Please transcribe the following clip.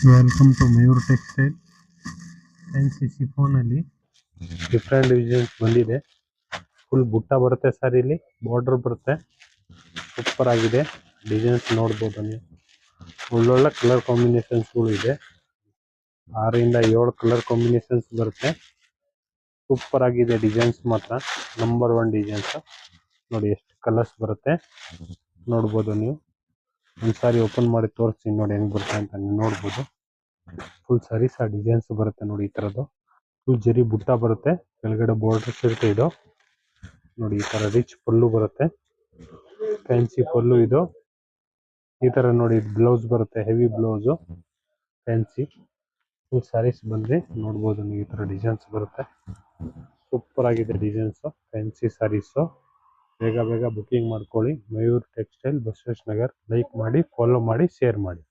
Welcome to Mayur textile. Fancy chiffon ಅಲ್ಲಿ different designs ಬಂದಿದೆ. Full ಬುಟ್ಟ ಬರುತ್ತೆ ಸರ್, ಇಲ್ಲಿ ಬಾರ್ಡರ್ ಬರುತ್ತೆ. ಸೂಪರ್ ಆಗಿದೆ ಡಿಸೈನ್ಸ್, ನೋಡ್ಬೋದು ನೀವು. ಒಳ್ಳೊಳ್ಳೆ ಕಲರ್ ಕಾಂಬಿನೇಷನ್ಸ್ಗಳು ಇದೆ. 6 ಇಂದ 7 ಕಲರ್ ಕಾಂಬಿನೇಷನ್ಸ್ ಬರುತ್ತೆ. ಸೂಪರ್ ಆಗಿದೆ ಡಿಸೈನ್ಸ್, ಮಾತ್ರ ನಂಬರ್ 1 ಡಿಸೈನ್ಸ್. ನೋಡಿ ಎಷ್ಟು ಕಲರ್ಸ್ ಬರುತ್ತೆ ನೋಡ್ಬೋದು ನೀವು. ಒಂದ್ಸಾರಿ ಓಪನ್ ಮಾಡಿ ತೋರಿಸ್ತೀನಿ ನೋಡಿ ಹೆಂಗ್ ಬರುತ್ತೆ ಅಂತ ನೀವು ನೋಡ್ಬೋದು. ಫುಲ್ ಸಾರೀಸ್ ಆ ಡಿಸೈನ್ಸ್ ಬರುತ್ತೆ ನೋಡಿ. ಈ ತರದ್ದು ಫುಲ್ ಜರಿ ಬುಟ್ಟ ಬರುತ್ತೆ, ಕೆಳಗಡೆ ಬಾರ್ಡರ್ಸ್ ಇರುತ್ತೆ. ಇದು ನೋಡಿ, ಈ ತರ ರಿಚ್ ಪಲ್ಲು ಬರುತ್ತೆ, ಫ್ಯಾನ್ಸಿ ಪಲ್ಲು ಇದು. ಈ ತರ ನೋಡಿ ಬ್ಲೌಸ್ ಬರುತ್ತೆ, heavy blouse, fancy full sarees ಬಂದ್ರೆ ನೋಡ್ಬೋದು ನೀವು. ಈ ತರ ಡಿಸೈನ್ಸ್ ಬರುತ್ತೆ, ಸೂಪರ್ ಆಗಿದೆ ಡಿಸೈನ್ಸ್, ಫ್ಯಾನ್ಸಿ ಸಾರೀಸು. ಬೇಗ ಬೇಗ ಬುಕಿಂಗ್ ಮಾಡ್ಕೊಳ್ಳಿ. ಮಯೂರ್ ಟೆಕ್ಸ್ಟೈಲ್, ಬಸವೇಶ್ವರ ನಗರ್. ಲೈಕ್ ಮಾಡಿ, ಫಾಲೋ ಮಾಡಿ, ಶೇರ್ ಮಾಡಿ.